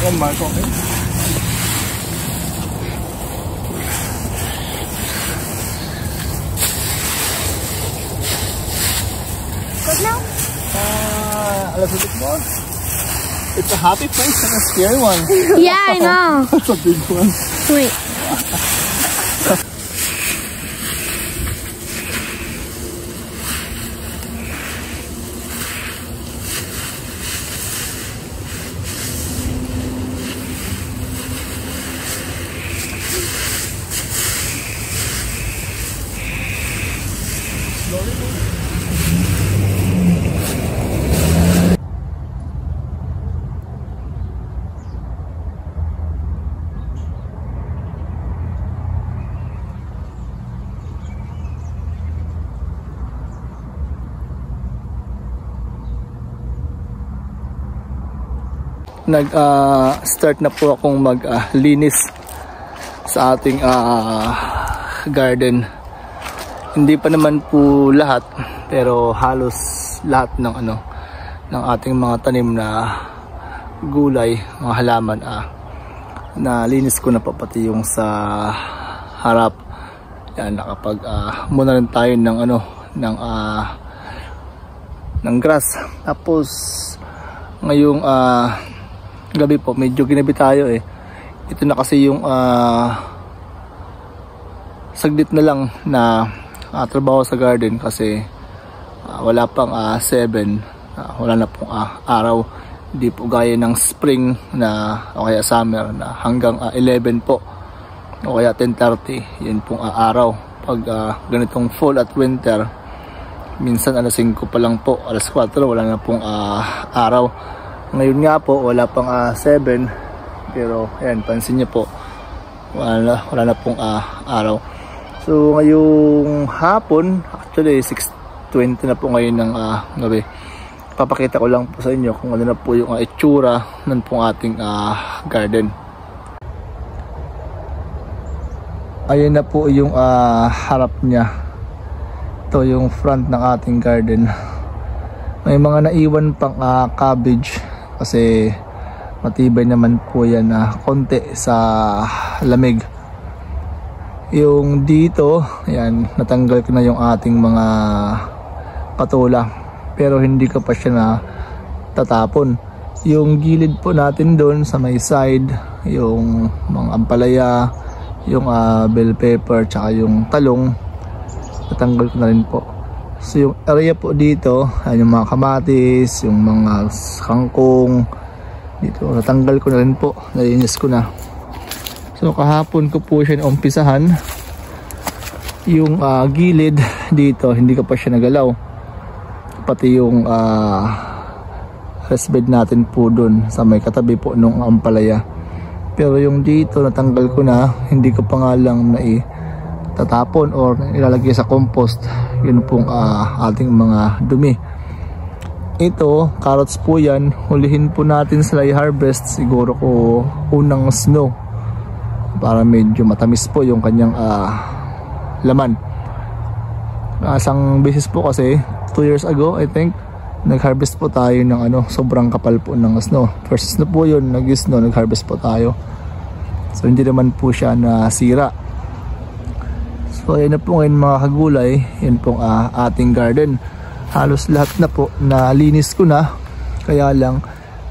Second mark, okay. Good now? A little bit more. It's a happy face and a scary one. Yeah, I know. That's a big one. Wait. Start na po akong maglinis sa ating garden. Hindi pa naman po lahat, pero halos lahat ng ng ating mga tanim na gulay, mga halaman na linis ko na pa, pati yung sa harap. Yan, nakapag muna rin tayo ng grass. Tapos ngayong gabi po, medyo ginabi tayo eh. Ito na kasi yung saglit na lang na trabaho sa garden kasi wala pang 7, wala na pong araw. Hindi po gaya ng spring na o kaya summer na hanggang 11 po o kaya 10:30, yun pong araw. Pag ganitong fall at winter, minsan alas 5 pa lang po, alas 4 wala na pong araw. Ngayon nga po wala pang 7, pero ayan, pansin niyo po wala na pong araw. So ngayong hapon, actually 6:20 na po ngayon ng gabi. Papakita ko lang po sa inyo kung ano na po yung itsura ng pong ating garden. Ayun na po yung harap niya. Ito yung front ng ating garden. May mga naiwan pang cabbage kasi matibay naman po yan konti sa lamig. Yung dito, ayan, natanggal ko na yung ating mga patula, pero hindi ko pa siya na tatapon. Yung gilid po natin doon sa may side, yung mga ampalaya, yung bell pepper, tsaka yung talong, natanggal ko na rin po. So yung area po dito, yung mga kamatis, yung mga kangkong, dito natanggal ko na rin po, nalinis ko na. So kahapon ko po siya naumpisahan. Yung gilid dito, hindi ko pa siya nagalaw. Pati yung rest bed natin po dun sa may katabi po nung ampalaya. Pero yung dito natanggal ko na, hindi ko pa nga lang tatapon or ilalagay sa compost. Yun pong ating mga dumi. Ito, carrots po yan. Hulihin po natin sila i-harvest siguro ko unang snow, para medyo matamis po yung kanyang laman. Isang beses po kasi 2 years ago I think, nag-harvest po tayo ng sobrang kapal po ng snow. First snow po yun, nag-snow, nag-harvest po tayo. So hindi naman po siya nasira. So ayun na po ngayon mga kagulay, yun pong ating garden. Halos lahat na po nalinis ko na, kaya lang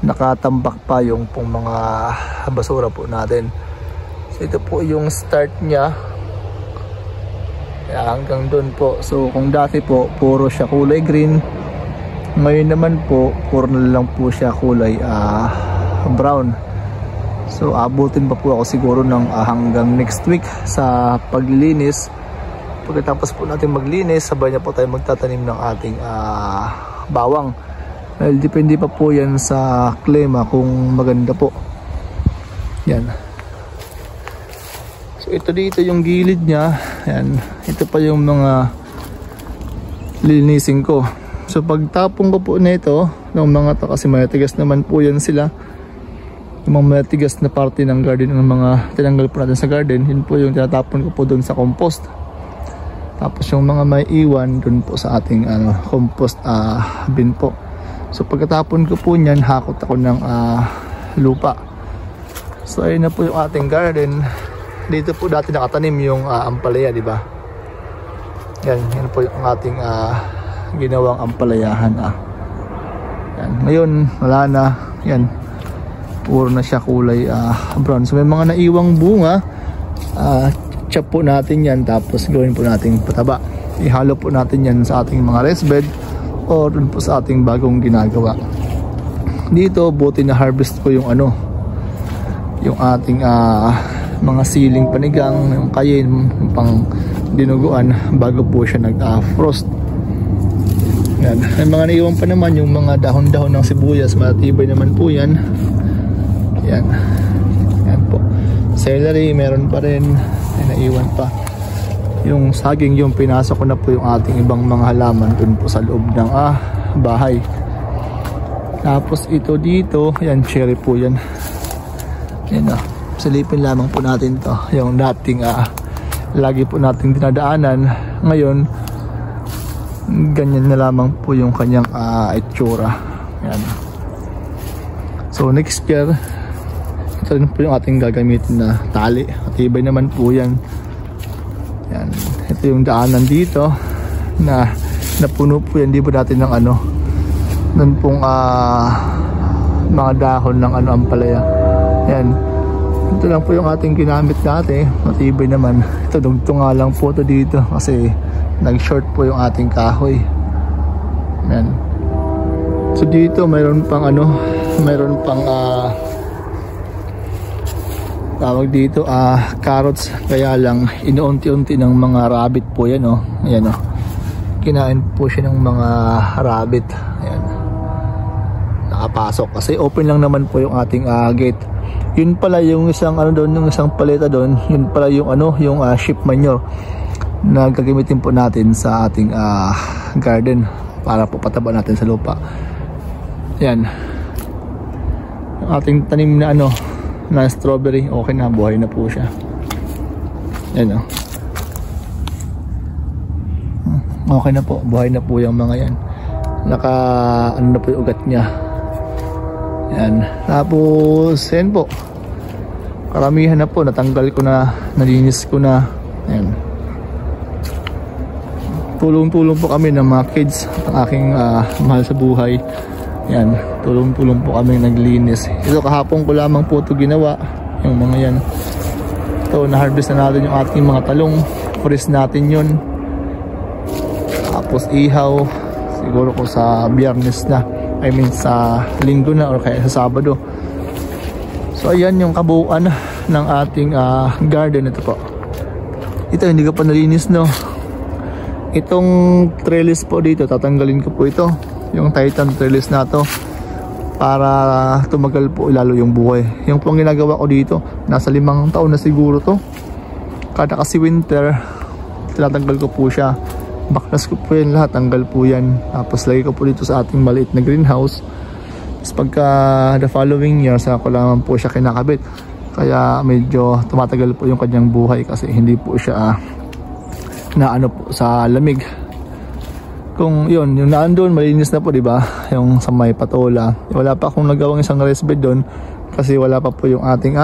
nakatambak pa yung pong mga basura po natin. So ito po yung start niya, kaya hanggang doon po. So kung dati po puro siya kulay green, ngayon naman po puro na lang po siya kulay brown. So abutin pa po ako siguro ng hanggang next week sa paglinis. Pagkatapos po natin maglinis, sabay na po tayo magtatanim ng ating bawang. Well, depende pa po yan sa klima kung maganda po. Yan. So ito dito yung gilid niya. Yan. Ito pa yung mga linisin ko. So pagtapong ko po na ito ng mga to, kasi matigas naman po yan sila, yung mga matigas na parte ng garden, ng mga tinanggal po natin sa garden, yun po yung tinatapon ko po doon sa compost. Tapos yung mga may iwan doon po sa ating compost bin po. So pagkatapon ko po niyan, hakot ako ng lupa. So ayun na po yung ating garden. Dito po dati nakatanim yung ampalaya, di ba? Yan po yung ating ginawang ampalayahan. Yan. Ngayon wala na. Yan. Puro na siya kulay brown. So may mga naiwang bunga. Chop po natin yan, tapos gawin po natin pataba. Ihalo po natin yan sa ating mga raised bed o dun po sa ating bagong ginagawa. Dito buti na harvest ko yung yung ating mga siling panigang, yung kayin, yung pang dinuguan bago po siya nag-frost. Yan. May mga naiwan pa naman yung mga dahon-dahon ng sibuyas, matibay naman po yan. Yan. Yan po. Celery meron pa rin, ay naiwan pa. Yung saging, yung pinasok ko na po yung ating ibang mga halaman dun po sa loob ng bahay. Tapos ito dito, yan, cherry po yan. Yan silipin lamang po natin to. Yung dating lagi po nating dinadaanan. Ngayon ganyan na lamang po yung kanyang itsura. Yan. So next year, ito rin po yung ating gagamitin na tali. Matibay naman po yan. Yan. Ito yung daanan dito na napuno po yan. Di ba natin ng nun pong mga dahon ng ampalaya. Yan. Ito lang po yung ating ginamit dati. Matibay naman. Ito dugtong nga lang po ito dito kasi nag-short po yung ating kahoy. Yan. So dito mayroon pang mayroon pang tawag dito carrots, kaya lang inuunti-unti ng mga rabbit po yan Ayan kinain po siya ng mga rabbit. Ayan. Nakapasok kasi open lang naman po yung ating gate. Yun pala yung isang doon, yung isang paleta doon, yun pala yung yung sheep manure na gagamitin po natin sa ating garden para po pataba natin sa lupa. Yan. Yung ating tanim na na strawberry, okay na, buhay na po siya. Yan okay na po, buhay na po yung mga yan. Naka na po yung ugat niya. Yan. Tapos yan po, karamihan na po, natanggal ko na, nalinis ko na. Yan. Tulong-tulong po kami ng mga kids at aking mahal sa buhay. Yan, tulong-tulong po kami naglinis. Ito kahapon ko lamang po ito ginawa, yung mga yan. Ito, na-harvest na natin yung ating mga talong. Freeze natin yun. Tapos ihaw, siguro ko sa Biyernes na, I mean sa Linggo na or kaya sa Sabado. So ayan yung kabuuan ng ating garden. Ito po, ito hindi ko pa nalinis itong trellis po dito, tatanggalin ko po ito, yung Titan trellis na to, para tumagal po lalo yung buhay. Yung pong ginagawa ko dito, nasa 5 taon na siguro to. Kada kasi winter, tinatanggal ko po siya, baklas ko po yan lahat, tanggal po yan, tapos lagay ko po dito sa ating maliit na greenhouse. Tapos pagka the following year, saka ko lamang po siya kinakabit, kaya medyo tumatagal po yung kanyang buhay kasi hindi po siya na po sa lamig. Kung yun, yung naandun malinis na po, di ba? Yung sa may patola, wala pa akong nagawang isang raised bed doon kasi wala pa po yung ating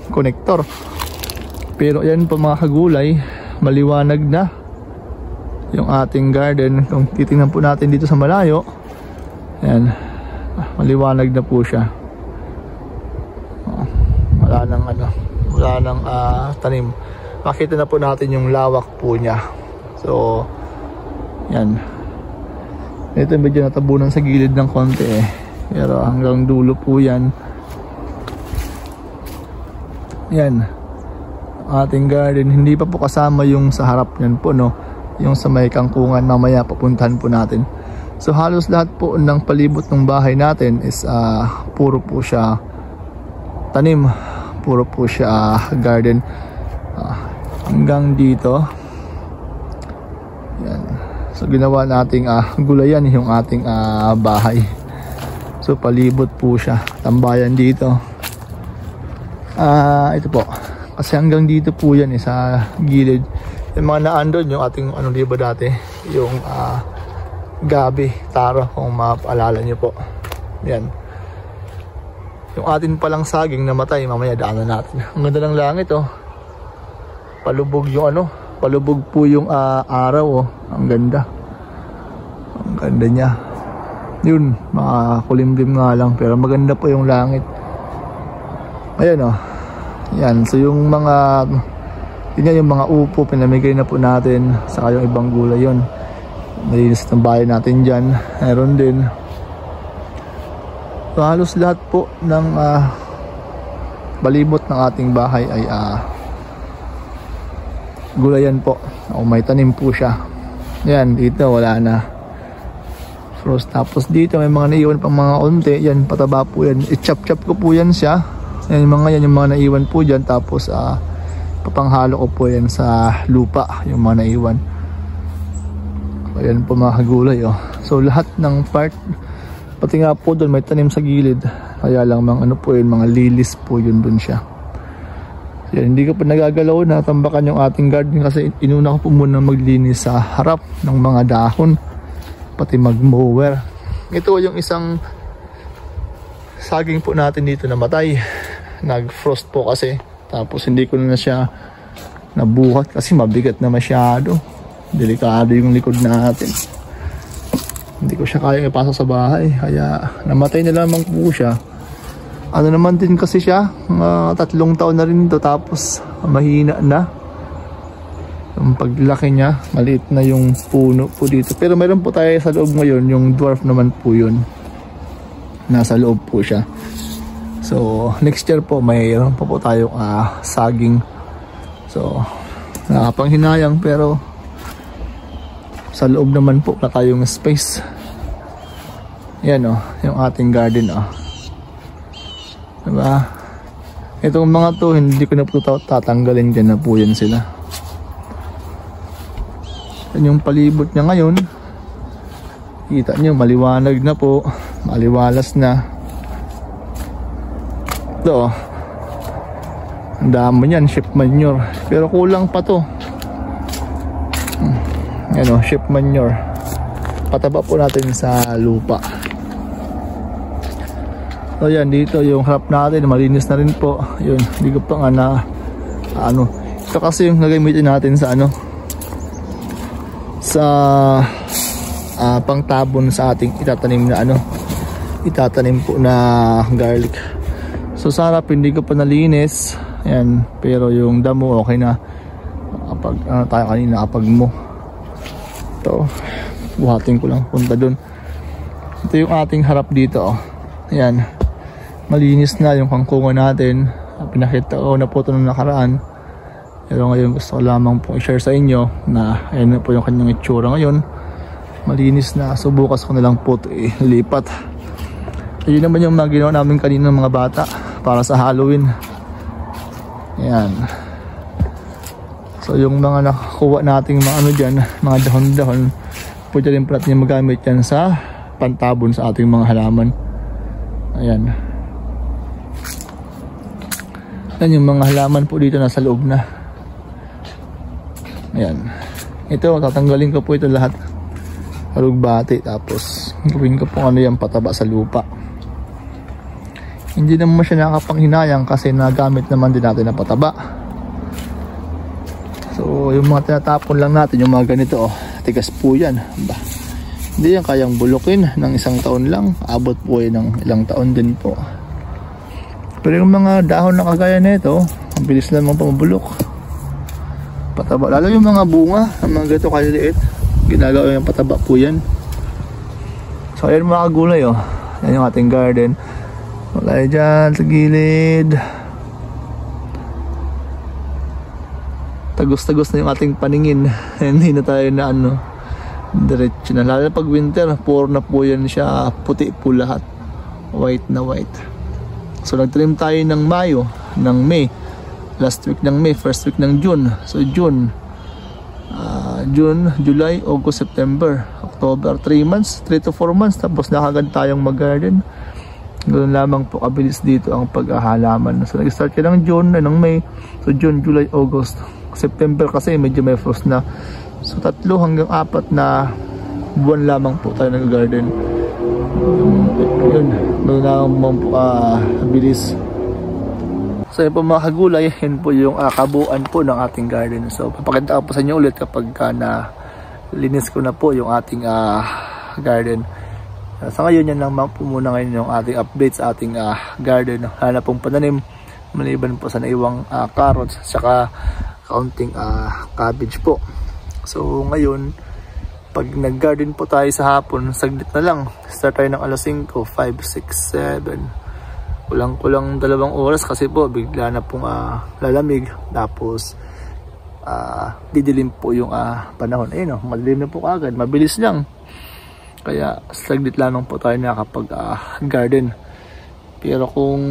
connector. Pero yan po mga kagulay, maliwanag na yung ating garden. Kung titingnan po natin dito sa malayo, yan, maliwanag na po siya. Wala nang tanim. Makita na po natin yung lawak po niya. So yan, ito medyo natabunan sa gilid ng konti pero hanggang dulo po yan. Yan ating garden. Hindi pa po kasama yung sa harap niyan po, yung sa may kangkungan, mamaya papuntahan po natin. So halos lahat po ng palibot ng bahay natin is puro po siya tanim, puro po siya garden. Hanggang dito. Yan. So ginawa nating gulayan yung ating bahay. So palibot po siya, tambayan dito. Ito po, kasi hanggang dito po yan sa gilid. Yung mga naandun, yung ating diba dati, yung gabi, taro, kung maalala nyo po. Yan. Yung atin palang saging namatay, mamaya daanan natin. Ang ganda ng langit oh. Palubog yung ano, palubog po yung araw oh. Ang ganda. Ang ganda niya. Yun, makakulimlim nga lang pero maganda po yung langit. Ayan oh. Yan, so yung mga yun yung mga upo pinamigay na po natin, saka yung ibang gulay yun. Nalinis ng bahay natin dyan. Meron din. So, halos lahat po ng balibot ng ating bahay ay gulayan po. O may tanim po siya. Yan, dito wala na. Frost. Tapos dito may mga naiwan pang mga unti. Yan, pataba po yan. I-chop-chop ko po yan siya. Yan yung mga naiwan po dyan. Tapos papanghalo ko po yan sa lupa. Yung mga naiwan. Ayan po mga gulay oh. So lahat ng part, pati nga po doon may tanim sa gilid. Kaya lang mga ano po yun, mga lilis po yun doon siya. Yan, hindi ko pa nagagalaw na tambakan yung ating garden kasi inuna ko po muna maglinis sa harap ng mga dahon, pati mag-mower. Ito yung isang saging po natin dito na matay. Nag-frost po kasi. Tapos hindi ko na siya nabuhat kasi mabigat na masyado. Delikado yung likod natin. Hindi ko siya kaya ipasok sa bahay. Kaya namatay na lamang po siya. Ano naman din kasi siya, 3 taon na rin ito. Tapos mahina na. Yung paglaki niya, maliit na yung puno po dito. Pero meron po tayo sa loob ngayon. Yung dwarf naman po yun. Nasa loob po siya. So next year po mayroon po tayong saging. So nakapanghinayang pero sa loob naman po na tayong space. Yan oh, yung ating garden oh. Diba? Itong mga to hindi ko na po tatanggalin, dyan na po yan sila. Yan yung palibot niya ngayon. Kita nyo maliwanag na po, maliwalas na. Ito oh, ang dami yan, sheep manure. Pero kulang pa to. Yan o, sheep manure. Pataba po natin sa lupa. So yan, dito yung harap natin, malinis na rin po. Yun, hindi ko pa nga na ito kasi yung nagamitin natin sa sa pangtabon sa ating itatanim na itatanim po na garlic. So sa harap hindi ko pa nalinis. Yan, pero yung damo okay na. Kapag tayo kanina kapag mo. Ito, buhatin ko lang punta dun. Ito yung ating harap dito oh. Ayan, malinis na yung kangkungan natin. Pinakita ko na po ito nung nakaraan. Pero ngayon gusto ko lamang po i-share sa inyo na ayan na po yung kanyang itsura ngayon. Malinis na. So bukas ko na lang po ito ilipat. Yun naman yung mga ginawa namin kanina ng mga bata para sa Halloween. Ayan. So yung mga nakakuha nating mga dyan, mga dahon-dahon, pwede rin po natin magamit yan sa pantabon sa ating mga halaman. Ayan. Yan yung mga halaman po dito nasa loob na. Ayan. Ito, tatanggalin ko po ito lahat. Halugbati, tapos gawin ko po yan pataba sa lupa. Hindi naman siya nakapanghinayang kasi nagamit naman din natin na pataba. So yung mga tinatapon lang natin, yung mga ganito oh, tigas po yan. Hindi yan kayang bulukin ng 1 taon lang. Abot po yan ng ilang taon din po. Pero yung mga dahon na kagaya nito, ang bilis lang mga pamabulok. Pataba, lalo yung mga bunga, ang mga ganito kaliliit, ginagawa yung pataba po yan. So ayan mga gulay oh. Yan yung ating garden. Wala dyan sa gilid. Tagos-tagos na yung ating paningin. Hindi na tayo na diretso na. Lalo pag winter, puro na po yan siya. Puti po lahat. White na white. So nagtrim tayo ng Mayo, ng May. Last week ng May, first week ng June. So June, July, August, September, October, 3 months, 3 to 4 months. Tapos nakagad tayong mag-garden. Ganoon lamang po kabilis dito ang paghahalaman. So nag-start ka ng June, ng May. So June, July, August, September kasi medyo may frost na. So 3 hanggang 4 na buwan lamang po tayo nag-garden. Yun, Doon naman po bilis. So yun po mga kagulay, yun po yung kabuuan po ng ating garden. So papakita ko po sa inyo ulit kapag na linis ko na po yung ating garden. Sa ngayon yan lang po muna ngayon yung ating updates sa ating garden. Hala pong pananim, maliban po sa naiwang carrots, saka kaunting cabbage po. So ngayon, pag nag-garden po tayo sa hapon, saglit na lang. Start tayo ng alas 5, 5, 6, 7. Kulang-kulang 2 oras kasi po bigla na pong lalamig. Tapos didilim po yung panahon. Ayun madilim na po agad, mabilis lang. Kaya saglit lamang po tayo nakakapag-garden. Pero kung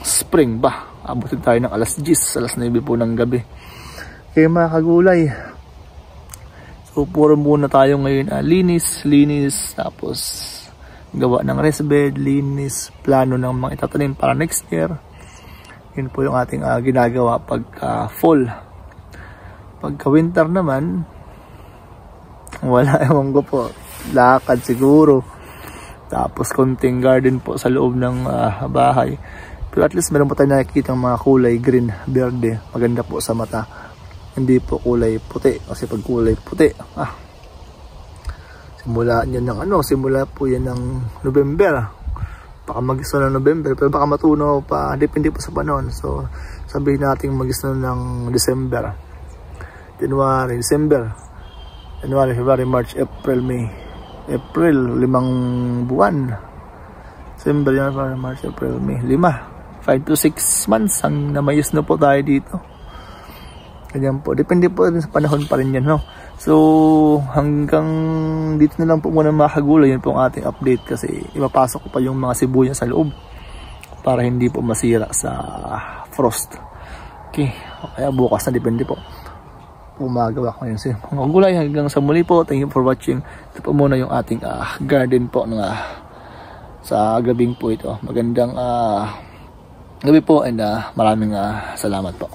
spring ba, abutin tayo ng alas 10, alas 9 po ng gabi. Kaya mga kagulay, so puro muna tayo ngayon linis, tapos gawa ng rest bed, linis, plano ng mga itatanim para next year. Yun po yung ating ginagawa pagka fall. Pagka winter naman, wala, ewan ko po, lakad siguro, tapos konting garden po sa loob ng bahay. Pero at least meron po tayo nakikita ng mga kulay green, verde, maganda po sa mata. Hindi po kulay puti, kasi pag kulay puti simula yan ng simula po yan ng November, baka mag-snow ng November, pero baka matunaw pa, depende po sa panahon. So sabihin natin mag-snow ng December, January, February, March, April, May. April, 5 buwan. December, January, March, April, May. 5 to 6 months ang namayos na po tayo dito. Ganyan po. Depende po sa panahon pa rin yan, no? So, hanggang dito na lang po muna mga kagulay. Yun po ang ating update kasi ipapasok ko pa yung mga sibuyas sa loob para hindi po masira sa frost. Okay. Kaya bukas na depende po. Pumagawa ko yun. So, mga gulay, hanggang sa muli po. Thank you for watching. Ito po muna yung ating garden po sa gabing po ito. Magandang gabi po and maraming salamat po.